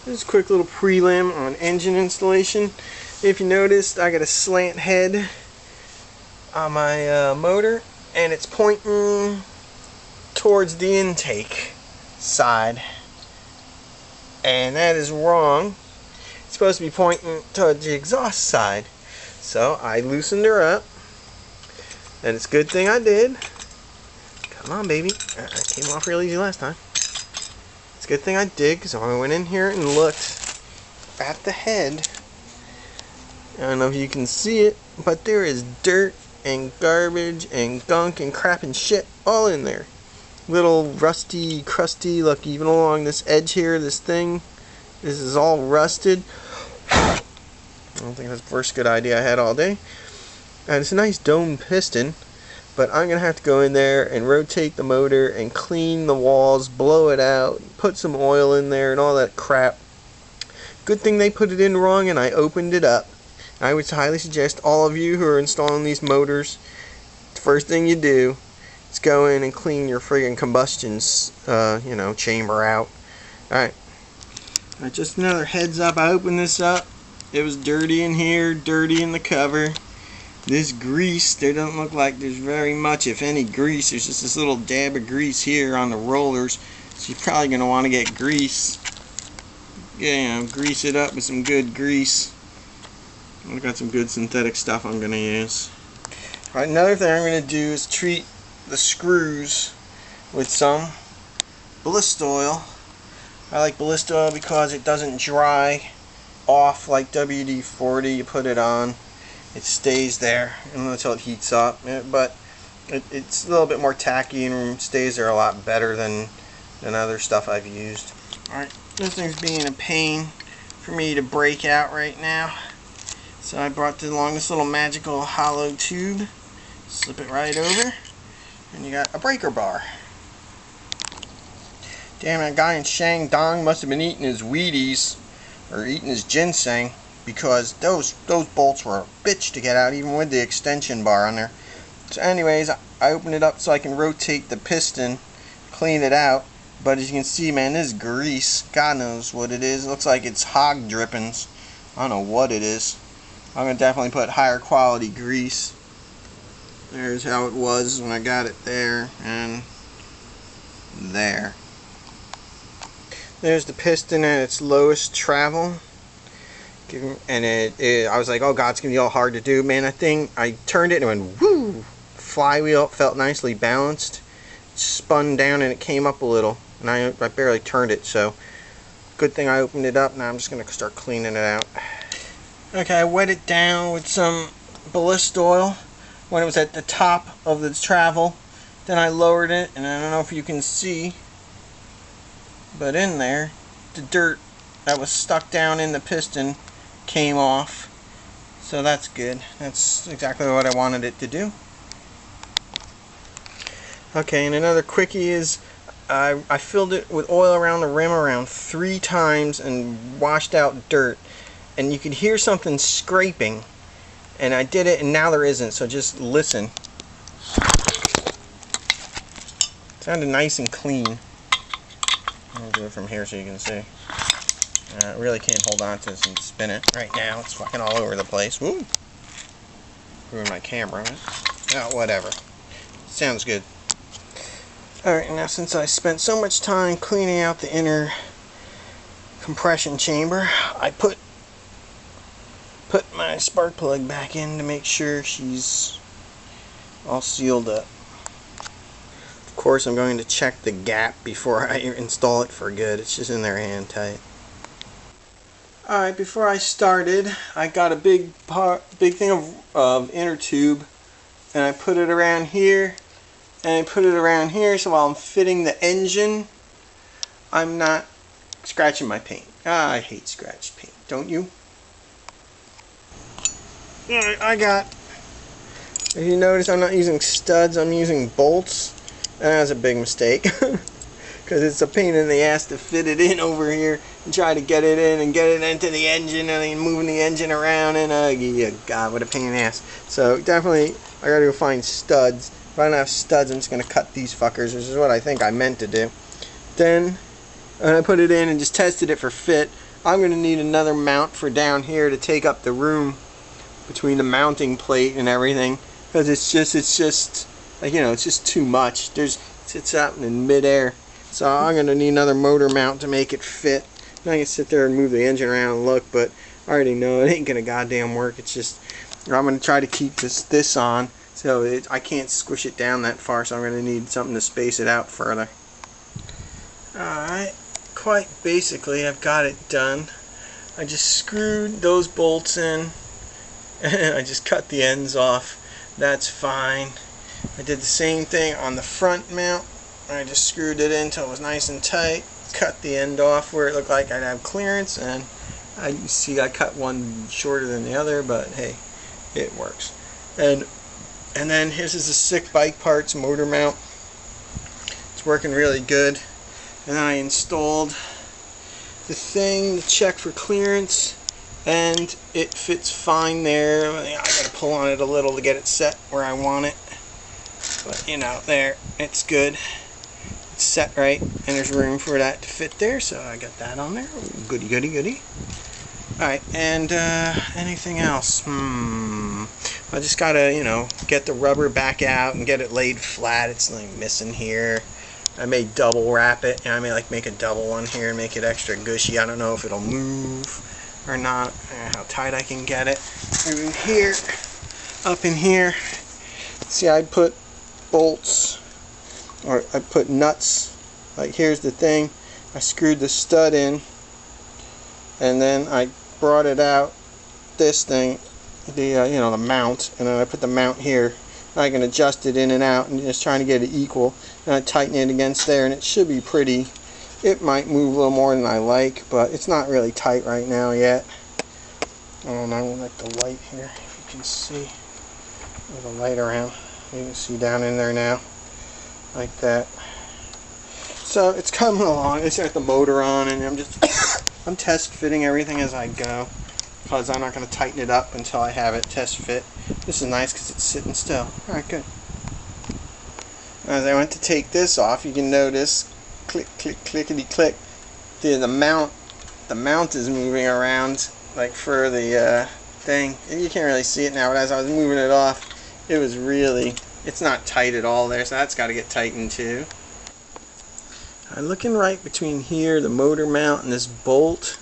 Just a quick little prelim on engine installation. If you noticed, I got a slant head on my motor, and it's pointing towards the intake side, and that is wrong. It's supposed to be pointing towards the exhaust side. So I loosened her up, and it's a good thing I did. Come on, baby. It came off real easy last time. It's a good thing I did, because I went in here and looked at the head. I don't know if you can see it, but there is dirt and garbage and gunk and crap and shit all in there. Little rusty, crusty, look, even along this edge here, this thing, this is all rusted. I don't think that's the first good idea I had all day. And it's a nice dome piston, but I'm going to have to go in there and rotate the motor and clean the walls, blow it out, put some oil in there and all that crap. Good thing they put it in wrong and I opened it up. I would highly suggest all of you who are installing these motors, the first thing you do is go in and clean your friggin' combustions, chamber out. Alright, just another heads up, I opened this up. It was dirty in here, dirty in the cover. This grease, there doesn't look like there's very much, if any, grease. There's just this little dab of grease here on the rollers. So you're probably going to want to get grease. Grease it up with some good grease. I've got some good synthetic stuff I'm going to use. Alright, another thing I'm going to do is treat the screws with some ballista oil. I like ballista oil because it doesn't dry off like WD-40. You put it on, it stays there until it heats up, but it's a little bit more tacky and stays there a lot better than other stuff I've used. Alright, this thing's being a pain for me to break out right now. So I brought along this little magical hollow tube, slip it right over, and you got a breaker bar. Damn, that guy in Shandong must have been eating his Wheaties, or eating his ginseng, because those bolts were a bitch to get out, even with the extension bar on there. So anyways, I opened it up so I can rotate the piston, clean it out, but as you can see, man, this grease, God knows what it is. It looks like it's hog drippings. I don't know what it is. I'm going to definitely put higher quality grease. There's how it was when I got it there, and there. There's the piston at its lowest travel. And I was like, oh god, it's going to be all hard to do. Man, that thing, I turned it and it went whoo! Flywheel, felt nicely balanced. It spun down and it came up a little. And I barely turned it, so good thing I opened it up. Now I'm just going to start cleaning it out. Okay, I wet it down with some ballista oil when it was at the top of the travel. Then I lowered it, and I don't know if you can see, but in there, the dirt that was stuck down in the piston came off. So that's good. That's exactly what I wanted it to do. Okay, and another quickie is I filled it with oil around the rim around 3 times and washed out dirt. And you could hear something scraping, and I did it, and now there isn't, so just listen. It sounded nice and clean. I'll do it from here so you can see. I really can't hold on to this and spin it right now. It's fucking all over the place. Woo! Ruined my camera. Oh, whatever. Sounds good. Alright, now since I spent so much time cleaning out the inner compression chamber, I put my spark plug back in to make sure she's all sealed up. Of course, I'm going to check the gap before I install it for good. It's just in there hand tight. Alright, before I started, I got a big thing of inner tube, and I put it around here, and I put it around here, so while I'm fitting the engine, I'm not scratching my paint. I hate scratched paint, don't you? Alright, if you notice, I'm not using studs, I'm using bolts. And that's a big mistake. Because it's a pain in the ass to fit it in over here and try to get it in and get it into the engine and then moving the engine around, and yeah, God, what a pain in the ass. So definitely, I gotta go find studs. If I don't have studs, I'm just gonna cut these fuckers, which is what I think I meant to do. Then, when I put it in and just tested it for fit, I'm going to need another mount for down here to take up the room between the mounting plate and everything, because it's just like, you know, it's just too much. It's out in midair. So I'm going to need another motor mount to make it fit. Now I can sit there and move the engine around and look, but I already know it ain't going to goddamn work. It's just, I'm going to try to keep this on, so I can't squish it down that far, so I'm going to need something to space it out further. Alright, quite basically I've got it done. I just screwed those bolts in, and I just cut the ends off. That's fine. I did the same thing on the front mount. I just screwed it in until it was nice and tight, cut the end off where it looked like I'd have clearance, and you see I cut one shorter than the other, but hey, it works. And then here's the Sick Bike Parts motor mount. It's working really good. And then I installed the thing to check for clearance, and it fits fine there. I gotta pull on it a little to get it set where I want it, but you know, there, it's good. It's set right, and there's room for that to fit there, so I got that on there. Goody, goody, goody. Alright, and anything else? I just gotta, you know, get the rubber back out and get it laid flat. It's like missing here. I may double wrap it, and I may like make a double one here and make it extra gushy. I don't know if it'll move or not, how tight I can get it. And here, up in here, see, I put bolts, or I put nuts. Like, here's the thing, I screwed the stud in, and then I brought it out, this thing, the you know, the mount, and then I put the mount here. I can adjust it in and out, and just trying to get it equal, and I tighten it against there, and it should be pretty. It might move a little more than I like, but it's not really tight right now yet. And I will let the light here, if you can see, with the light around, you can see down in there now, like that. So it's coming along. It's got the motor on, and I'm test fitting everything as I go, because I'm not going to tighten it up until I have it test fit. This is nice because it's sitting still. Alright, good. As I went to take this off, you can notice, click, click, clickety click, the mount is moving around, like for the thing. And you can't really see it now, but as I was moving it off, it was really, it's not tight at all there, so that's got to get tightened too. I'm looking right between here, the motor mount, and this bolt.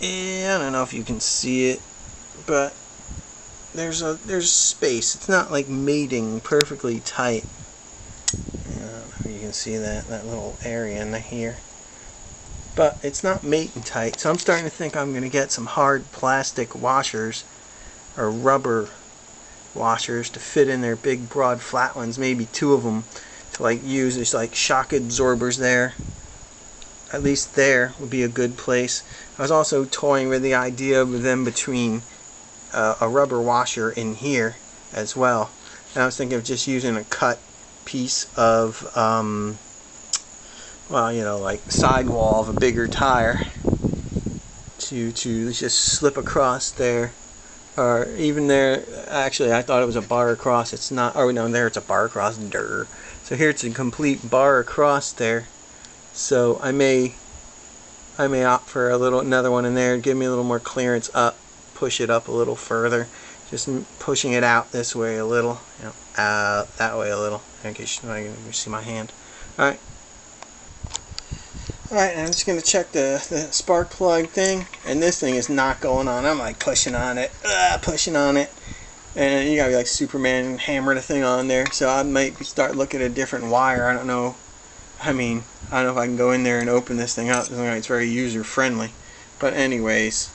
I don't know if you can see it, but there's space. It's not like mating perfectly tight. You can see that little area in here, but it's not mating tight. So I'm starting to think I'm going to get some hard plastic washers or rubber washers to fit in their big broad flat ones, maybe two of them, to like use as like shock absorbers there. At least there would be a good place. I was also toying with the idea of them between a rubber washer in here as well. And I was thinking of just using a cut piece of well, you know, like sidewall of a bigger tire to just slip across there, or even there. Actually, I thought it was a bar across. It's not. Oh no, there it's a bar across. Durr. So here it's a complete bar across there. So I may opt for another one in there, give me a little more clearance up, push it up a little further, just pushing it out this way a little, you know, out that way a little. In case you see my hand. Alright, I'm just going to check the spark plug thing, and this thing is not going on. I'm like pushing on it, and you gotta be like Superman and hammer the thing on there. So I might start looking at a different wire. I don't know. I don't know if I can go in there and open this thing up. It's very user friendly. But anyways,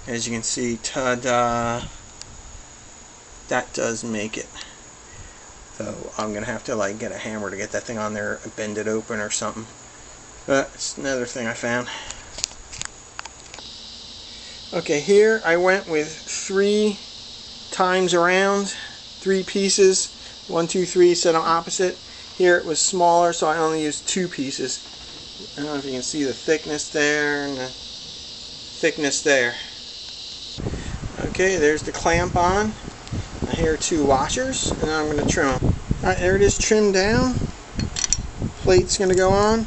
as you can see, ta-da, that does make it. So I'm gonna have to like get a hammer to get that thing on there, bend it open or something. But it's another thing I found. Okay, here I went with 3 times around, 3 pieces, 1, 2, 3, set them opposite. Here it was smaller, so I only used 2 pieces. I don't know if you can see the thickness there and the thickness there. Okay, there's the clamp on. Now here are 2 washers, and then I'm going to trim them. Alright, there it is, trimmed down. Plate's going to go on.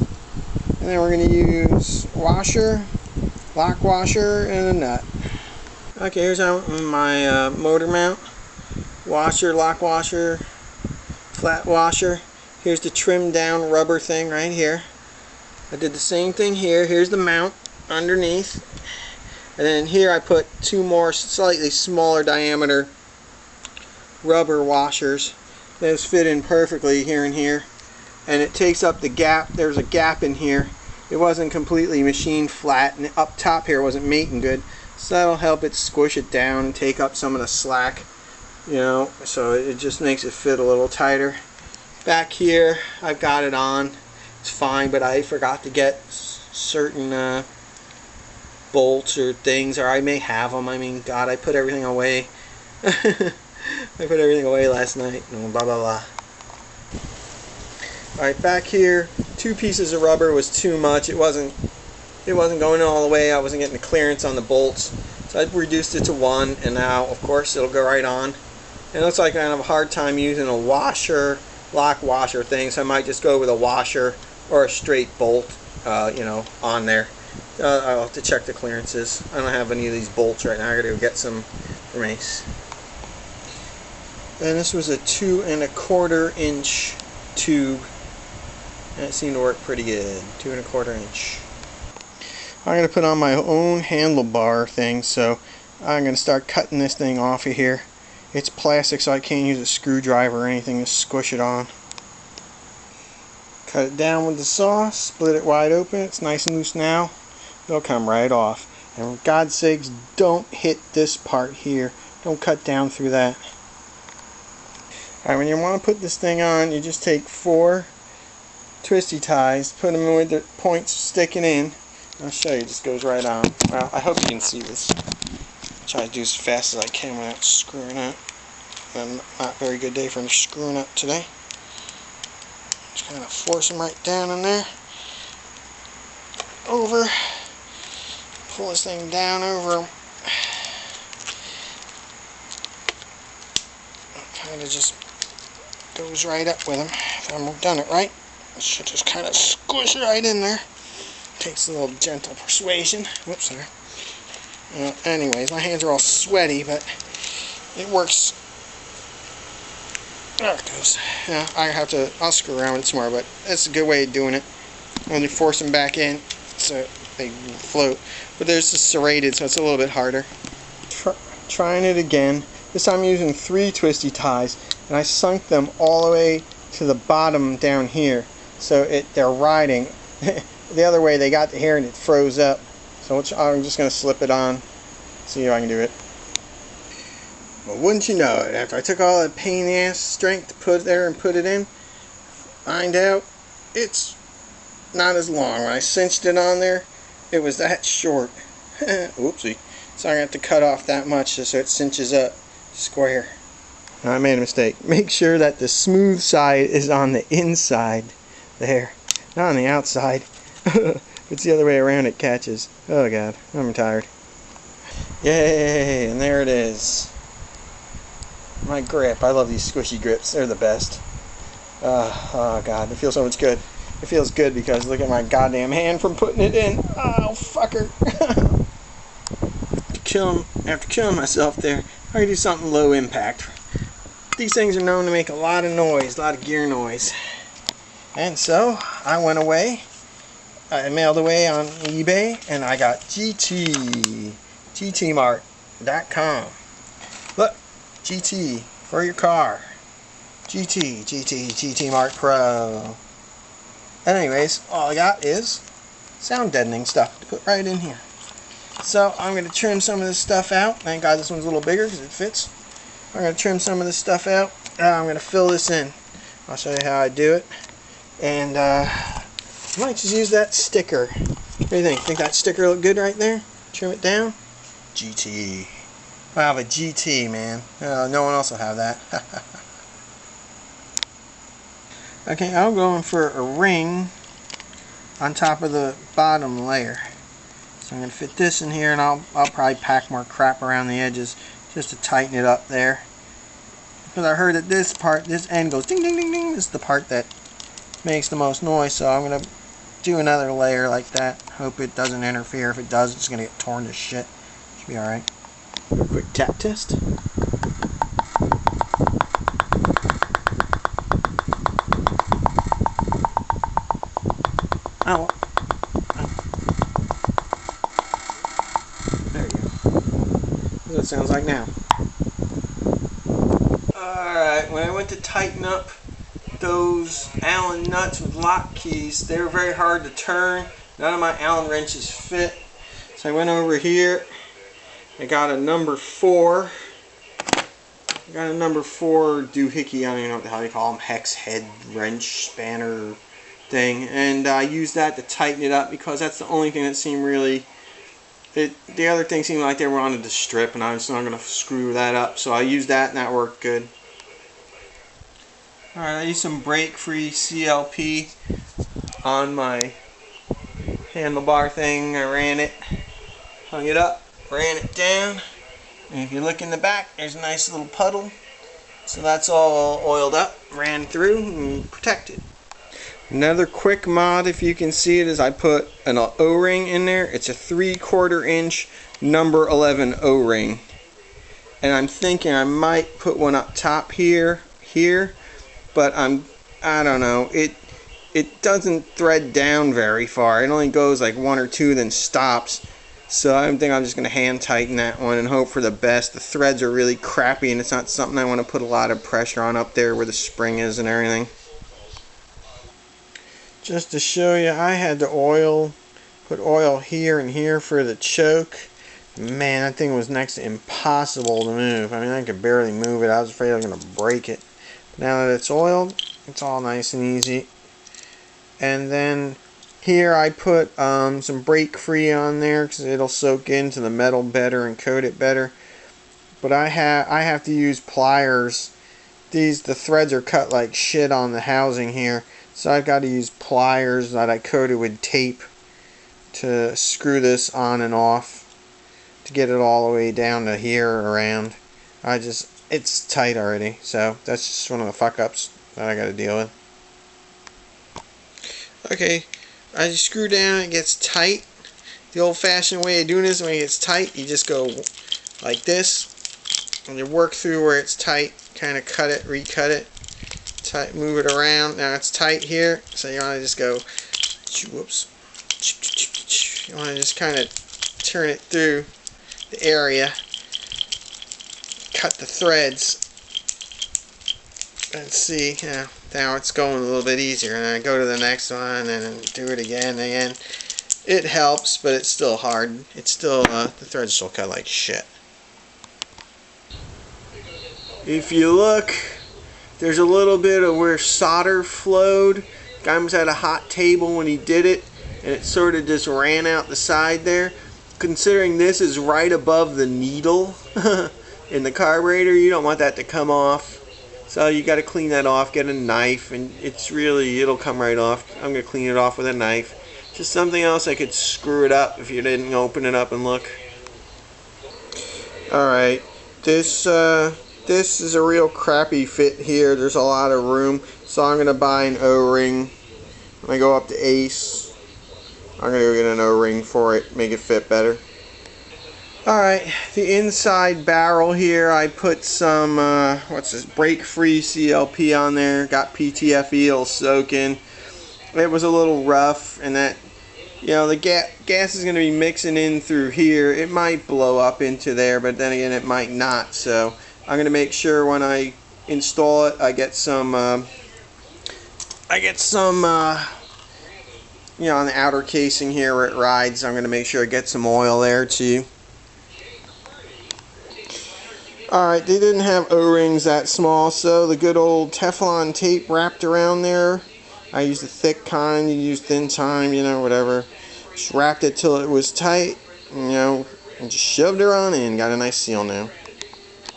And then we're going to use washer lock washer, and a nut. Okay, here's my motor mount. Washer, lock washer, flat washer. Here's the trimmed down rubber thing right here. I did the same thing here. Here's the mount underneath. And then here I put two more slightly smaller diameter rubber washers. Those fit in perfectly here and here. And it takes up the gap. There's a gap in here. It wasn't completely machined flat, and up top here wasn't mating good. So that'll help it squish it down and take up some of the slack. You know, so it just makes it fit a little tighter. Back here, I've got it on. It's fine, but I forgot to get certain bolts or things, or I may have them. I mean, God, I put everything away. I put everything away last night. Blah blah blah. All right, back here, 2 pieces of rubber was too much. It wasn't going all the way. I wasn't getting the clearance on the bolts, so I reduced it to 1, and now, of course, it'll go right on. And it looks like I have a hard time using a washer, lock washer thing, so I might just go with a washer or a straight bolt, you know, on there. I'll have to check the clearances. I don't have any of these bolts right now. I gotta go get some from Ace. And this was a 2 1/4 inch tube, and it seemed to work pretty good. 2 1/4 inch. I'm gonna put on my own handlebar thing, so I'm gonna start cutting this thing off of here. It's plastic, so I can't use a screwdriver or anything to squish it on. Cut it down with the saw, split it wide open. It's nice and loose now. It'll come right off. And for God's sakes, don't hit this part here. Don't cut down through that. Alright, when you want to put this thing on, you just take 4 twisty ties, put them with the points sticking in. I'll show you, this goes right on. Well, I hope you can see this. Try to do as fast as I can without screwing up. Not a very good day for screwing up today. Just kind of force them right down in there. Over. Pull this thing down over them. Kind of just goes right up with them. If I've done it right, it should just kind of squish right in there. Takes a little gentle persuasion. Whoops, sorry. Anyways, my hands are all sweaty, but it works. There it goes. Yeah, I'll screw around with it some more, but that's a good way of doing it. When you force them back in, so they float. But there's the serrated, so it's a little bit harder. Trying it again. This time I'm using 3 twisty ties, and I sunk them all the way to the bottom down here. So they're riding. The other way they got to here and it froze up. So I'm just going to slip it on, see if I can do it. But wouldn't you know it, after I took all that pain in the ass strength to put there and put it in, find out it's not as long. When I cinched it on there, it was that short. Oopsie. So I have to cut off that much just so it cinches up square. Now, I made a mistake. Make sure that the smooth side is on the inside there, not on the outside. If it's the other way around, it catches. Oh God, I'm tired. Yay, and there it is. My grip. I love these squishy grips. They're the best. Oh God, it feels so much good. It feels good because look at my goddamn hand from putting it in. Oh, fucker. After killing myself there, I can do something low impact. These things are known to make a lot of noise, a lot of gear noise. And so, I went away. I mailed away on eBay, and I got GTmart.com. Look, GT for your car. GT Mart Pro. And anyways, all I got is sound deadening stuff to put right in here. So I'm going to trim some of this stuff out. Thank God this one's a little bigger because it fits. I'm going to trim some of this stuff out. I'm going to fill this in. I'll show you how I do it. And I might just use that sticker. What do you think? Think that sticker look good right there? Trim it down. GT. I have a GT, man. No one else will have that. Okay, I'm going for a ring on top of the bottom layer. So I'm going to fit this in here, and I'll probably pack more crap around the edges just to tighten it up there. Because I heard that this part, this end goes ding ding ding ding. This is the part that makes the most noise, so I'm going to do another layer like that. Hope it doesn't interfere. If it does, it's going to get torn to shit. Should be alright. Do a quick tap test. Oh. There you go. That's what it sounds like now. Alright, when I went to tighten up those Allen nuts with lock keys, they were very hard to turn. None of my Allen wrenches fit. So I went over here. I got a number 4. I got a number 4 doohickey, I don't even know what the hell you call them, hex head wrench spanner thing. And I used that to tighten it up because that's the only thing that seemed really... the other thing seemed like they wanted to strip, and I was not going to screw that up. So I used that and that worked good. Alright, I used some brake-free CLP on my handlebar thing. I ran it, hung it up, ran it down, and if you look in the back, there's a nice little puddle. So that's all oiled up, ran through, and protected. Another quick mod, if you can see it, is I put an O-ring in there. It's a 3/4 inch number 11 O-ring. And I'm thinking I might put one up top here, but I don't know. It doesn't thread down very far. It only goes like 1 or 2, then stops. So I think I'm just going to hand tighten that one and hope for the best. The threads are really crappy, and it's not something I want to put a lot of pressure on up there where the spring is and everything. Just to show you, I had to put oil here and here for the choke. Man, that thing was next to impossible to move. I mean, I could barely move it. I was afraid I was going to break it. Now that it's oiled, it's all nice and easy. And then here I put some brake free on there because it'll soak into the metal better and coat it better. But I have to use pliers. The threads are cut like shit on the housing here, so I've got to use pliers that I coated with tape to screw this on and off to get it all the way down to here around. It's tight already, so that's just one of the fuck-ups that I got to deal with. Okay, as you screw down, it gets tight. The old-fashioned way of doing this, when it gets tight, you just go like this, and you work through where it's tight, kind of cut it, recut it, tight, move it around. Now it's tight here, so you want to just go, whoops, you want to just kind of turn it through the area, cut the threads, and see, now it's going a little bit easier. And I go to the next one and do it again and again. It helps, but it's still hard. It's still, the threads still cut like shit. If you look, there's a little bit of where solder flowed. Guy was at a hot table when he did it, and it sort of just ran out the side there. Considering this is right above the needle in the carburetor, you don't want that to come off. So you got to clean that off, get a knife, and it'll come right off. I'm going to clean it off with a knife. Just something else I could screw it up if you didn't open it up and look. Alright, this is a real crappy fit here. There's a lot of room, so I'm going to buy an O-ring. When I go up to Ace, I'm going to go get an O-ring for it, make it fit better. Alright, the inside barrel here, I put some, brake-free CLP on there. Got PTFE, it'll soak in. It was a little rough, and that, the gas is going to be mixing in through here. It might blow up into there, but then again, it might not. So I'm going to make sure when I install it, I get some, on the outer casing here where it rides. I'm going to make sure I get some oil there too. Alright, they didn't have O-rings that small, so the good old Teflon tape wrapped around there. I used the thick kind, you use thin time, whatever. Just wrapped it till it was tight, and just shoved her on in. Got a nice seal now.